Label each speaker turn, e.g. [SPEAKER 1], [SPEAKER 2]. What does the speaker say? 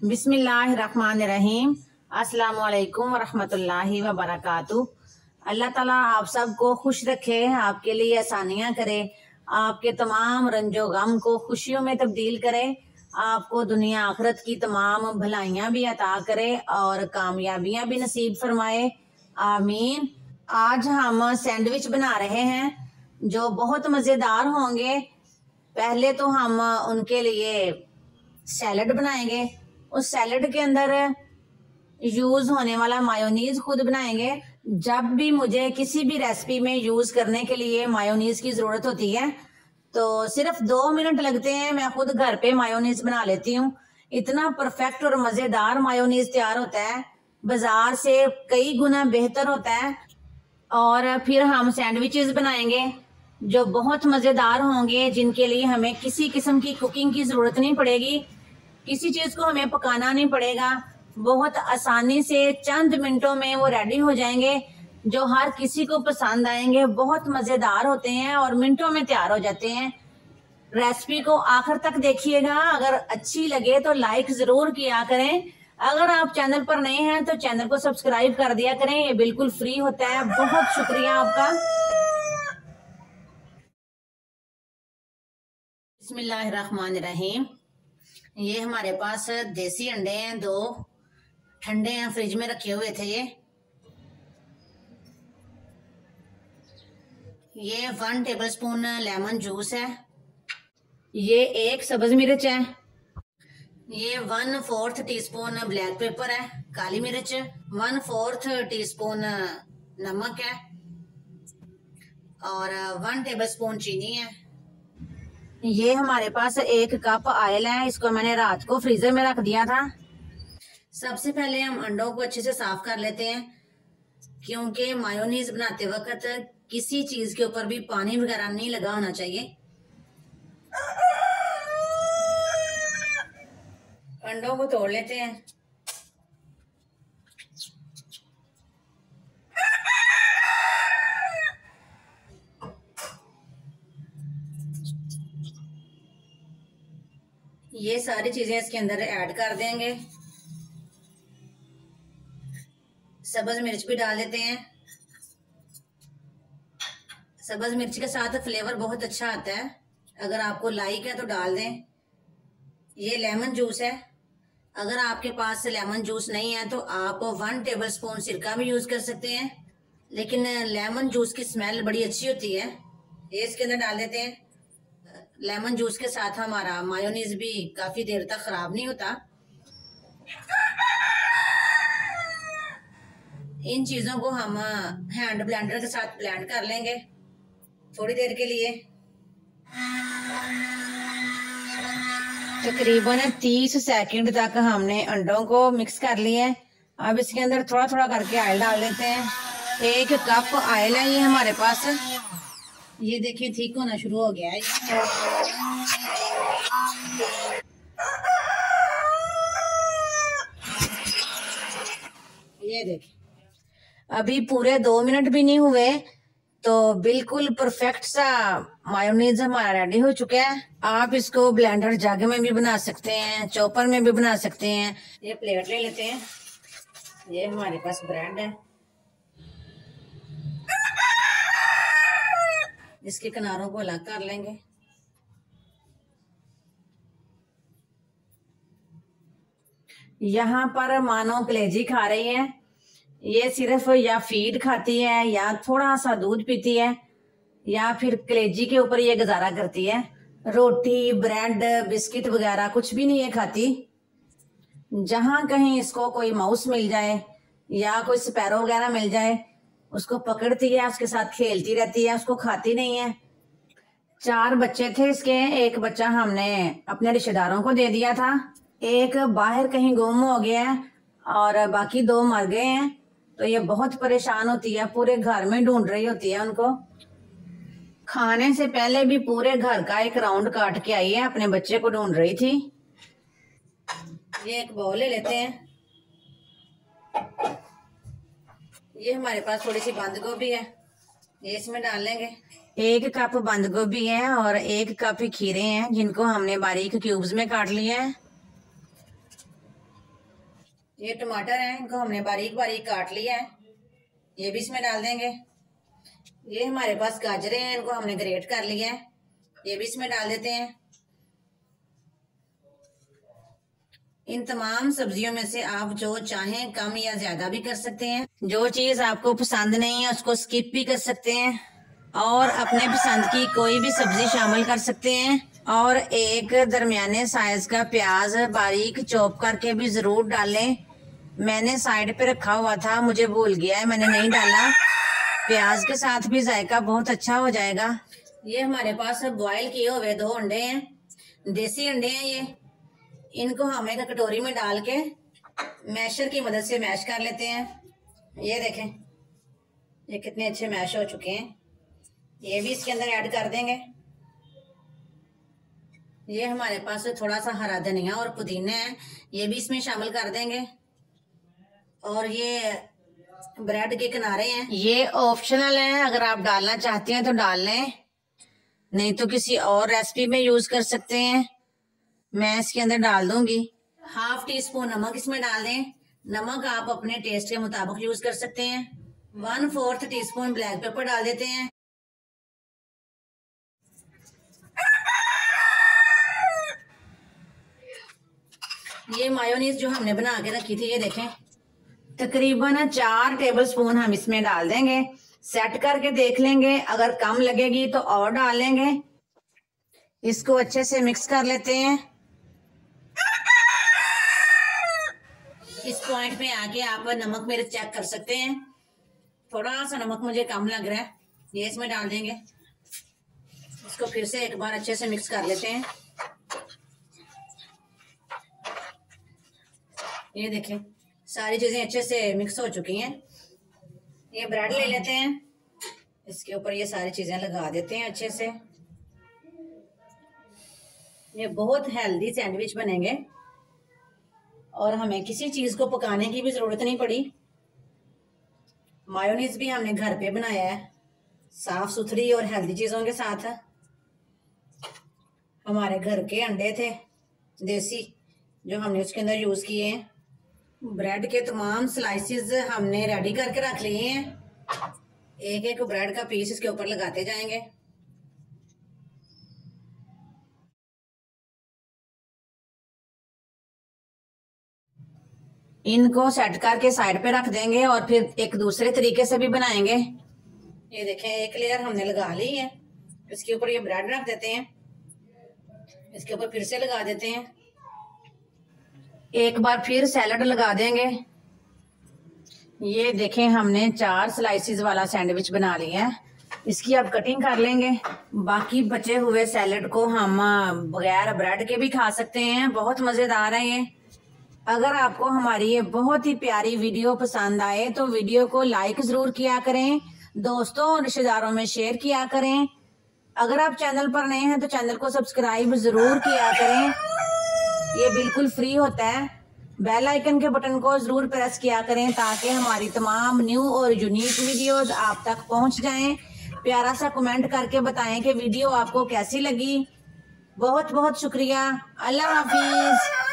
[SPEAKER 1] बिस्मिल्लाहिर्रहमानिर्रहीम। अस्सलामु अलैकुम वरहमतुल्लाहि वबरकातुहू। अल्लाह ताला आप सबको खुश रखे, आपके लिए आसानियां करे, आपके तमाम रंजो गम को खुशियों में तब्दील करे, आपको दुनिया आखिरत की तमाम भलाइयां भी अता करे और कामयाबियां भी नसीब फरमाए, आमीन। आज हम सैंडविच बना रहे हैं जो बहुत मज़ेदार होंगे। पहले तो हम उनके लिए सैलड बनाएंगे। उस सैलड के अंदर यूज होने वाला मायोनीज खुद बनाएंगे। जब भी मुझे किसी भी रेसिपी में यूज करने के लिए मायोनीज की जरूरत होती है तो सिर्फ 2 मिनट लगते हैं। मैं खुद घर पे मायोनीज बना लेती हूँ। इतना परफेक्ट और मजेदार मायोनीज तैयार होता है, बाजार से कई गुना बेहतर होता है। और फिर हम सैंडविचेस बनाएंगे जो बहुत मजेदार होंगे, जिनके लिए हमें किसी किस्म की कुकिंग की जरूरत नहीं पड़ेगी, किसी चीज को हमें पकाना नहीं पड़ेगा। बहुत आसानी से चंद मिनटों में वो रेडी हो जाएंगे, जो हर किसी को पसंद आएंगे। बहुत मजेदार होते हैं और मिनटों में तैयार हो जाते हैं। रेसिपी को आखिर तक देखिएगा। अगर अच्छी लगे तो लाइक जरूर किया करें। अगर आप चैनल पर नए हैं तो चैनल को सब्सक्राइब कर दिया करें, ये बिल्कुल फ्री होता है। बहुत शुक्रिया आपका। बिस्मिल्लाहिर्रहमानिर्रहीम। ये हमारे पास देसी अंडे हैं, 2 ठंडे हैं, फ्रिज में रखे हुए थे। ये 1 टेबलस्पून लेमन जूस है। ये 1 सब्ज मिर्च है। ये 1/4 टीस्पून ब्लैक पेपर है, काली मिर्च। 1/4 टीस्पून नमक है और 1 टेबलस्पून चीनी है। ये हमारे पास 1 कप ऑयल है। इसको मैंने रात को फ्रीजर में रख दिया था। सबसे पहले हम अंडों को अच्छे से साफ कर लेते हैं, क्योंकि मायोनीज बनाते वक्त किसी चीज के ऊपर भी पानी वगैरह नहीं लगा होना चाहिए। अंडों को तोड़ लेते हैं। ये सारी चीजें इसके अंदर ऐड कर देंगे। सब्ज मिर्च भी डाल देते हैं। सब्ज मिर्च के साथ फ्लेवर बहुत अच्छा आता है। अगर आपको लाइक है तो डाल दें। ये लेमन जूस है। अगर आपके पास लेमन जूस नहीं है तो आप 1 टेबलस्पून सिरका भी यूज कर सकते हैं, लेकिन लेमन जूस की स्मेल बड़ी अच्छी होती है। ये इसके अंदर डाल देते हैं। लेमन जूस के साथ हमारा मायोनीज भी काफी देर तक खराब नहीं होता। इन चीजों को हम हैंड ब्लेंडर के साथ ब्लेंड कर लेंगे थोड़ी देर के लिए। तकरीबन 30 सेकंड तक हमने अंडों को मिक्स कर लिया है। अब इसके अंदर थोड़ा थोड़ा करके ऑयल डाल देते हैं। 1 कप ऑयल है ये हमारे पास। ये देखिए ठीक होना शुरू हो गया है। ये देखिए अभी पूरे 2 मिनट भी नहीं हुए तो बिल्कुल परफेक्ट सा मायोनीज हमारा रेडी हो चुका है। आप इसको ब्लेंडर जग में भी बना सकते हैं, चॉपर में भी बना सकते हैं। ये प्लेट ले लेते हैं। ये हमारे पास ब्रेड है। इसके किनारों को अलग कर लेंगे। यहाँ पर मानो कलेजी खा रही है। ये सिर्फ या फीड खाती है या थोड़ा सा दूध पीती है या फिर कलेजी के ऊपर ये गुजारा करती है। रोटी, ब्रेड, बिस्किट वगैरह कुछ भी नहीं ये खाती। जहां कहीं इसको कोई माउस मिल जाए या कोई स्पैरो वगैरह मिल जाए, उसको पकड़ती है, उसके साथ खेलती रहती है, उसको खाती नहीं है। 4 बच्चे थे इसके। 1 बच्चा हमने अपने रिश्तेदारों को दे दिया था, 1 बाहर कहीं गुम हो गया है और बाकी 2 मर गए हैं। तो ये बहुत परेशान होती है, पूरे घर में ढूंढ रही होती है उनको। खाने से पहले भी पूरे घर का एक राउंड काट के आई है, अपने बच्चे को ढूंढ रही थी। ये एक बाउल ले लेते हैं। ये हमारे पास थोड़ी सी बंद गोभी है, ये इसमें डाल लेंगे। 1 कप बंद गोभी है और 1 कप खीरे हैं, जिनको हमने बारीक क्यूब्स में काट लिया है। ये टमाटर हैं, इनको हमने बारीक बारीक काट लिया है, ये भी इसमें डाल देंगे। ये हमारे पास गाजरें हैं, इनको हमने ग्रेट कर लिया है, ये भी इसमें डाल देते हैं। इन तमाम सब्जियों में से आप जो चाहें कम या ज्यादा भी कर सकते हैं। जो चीज आपको पसंद नहीं है उसको स्किप भी कर सकते हैं और अपने पसंद की कोई भी सब्जी शामिल कर सकते हैं। और एक दरमियाने साइज का प्याज बारीक चॉप करके भी जरूर डालें। मैंने साइड पे रखा हुआ था, मुझे भूल गया है, मैंने नहीं डाला। प्याज के साथ भी जायका बहुत अच्छा हो जाएगा। ये हमारे पास बॉयल किए हुए 2 अंडे हैं, देसी अंडे हैं ये। इनको हम एक कटोरी में डाल के मैशर की मदद से मैश कर लेते हैं। ये देखें ये कितने अच्छे मैश हो चुके हैं। ये भी इसके अंदर ऐड कर देंगे। ये हमारे पास थोड़ा सा हरा धनिया और पुदीना है, ये भी इसमें शामिल कर देंगे। और ये ब्रेड के किनारे हैं, ये ऑप्शनल है, अगर आप डालना चाहते हैं तो डाल लें, नहीं तो किसी और रेसिपी में यूज कर सकते हैं। मैं इसके अंदर डाल दूंगी। 1/2 टीस्पून नमक इसमें डाल दें। नमक आप अपने टेस्ट के मुताबिक यूज कर सकते हैं। 1/4 टीस्पून ब्लैक पेपर डाल देते हैं। ये मायोनीज जो हमने बना के रखी थी, ये देखें, तकरीबन 4 टेबलस्पून हम इसमें डाल देंगे। सेट करके देख लेंगे, अगर कम लगेगी तो और डाल लेंगे। इसको अच्छे से मिक्स कर लेते हैं। इस पॉइंट पे आके आप नमक मिर्च चेक कर सकते हैं। थोड़ा सा नमक मुझे कम लग रहा है, ये इसमें डाल देंगे। इसको फिर से एक बार अच्छे से मिक्स कर लेते हैं। ये देखें सारी चीजें अच्छे से मिक्स हो चुकी हैं। ये ब्रेड ले लेते हैं, इसके ऊपर ये सारी चीजें लगा देते हैं अच्छे से। ये बहुत हेल्दी सैंडविच बनेंगे और हमें किसी चीज को पकाने की भी जरूरत नहीं पड़ी। मायोनीज भी हमने घर पे बनाया है, साफ सुथरी और हेल्दी चीजों के साथ। हमारे घर के अंडे थे देसी, जो हमने उसके अंदर यूज किए हैं। ब्रेड के तमाम स्लाइसेस हमने रेडी करके रख लिए हैं। एक एक ब्रेड का पीस इसके ऊपर लगाते जाएंगे। इनको सेट करके साइड पे रख देंगे और फिर एक दूसरे तरीके से भी बनाएंगे। ये देखें एक लेयर हमने लगा ली है, इसके ऊपर ये ब्रेड रख देते हैं, इसके ऊपर फिर से लगा देते हैं। एक बार फिर सैलड लगा देंगे। ये देखें हमने 4 स्लाइसिस वाला सैंडविच बना लिया है। इसकी अब कटिंग कर लेंगे। बाकी बचे हुए सैलड को हम बगैर ब्रेड के भी खा सकते हैं, बहुत मजेदार है ये। अगर आपको हमारी ये बहुत ही प्यारी वीडियो पसंद आए तो वीडियो को लाइक जरूर किया करें, दोस्तों और रिश्तेदारों में शेयर किया करें। अगर आप चैनल पर नए हैं तो चैनल को सब्सक्राइब जरूर किया करें, ये बिल्कुल फ्री होता है। बेल आइकन के बटन को जरूर प्रेस किया करें ताकि हमारी तमाम न्यू और यूनिक वीडियोस आप तक पहुंच जाएं। प्यारा सा कमेंट करके बताएं कि वीडियो आपको कैसी लगी। बहुत बहुत शुक्रिया। अल्लाह हाफिज।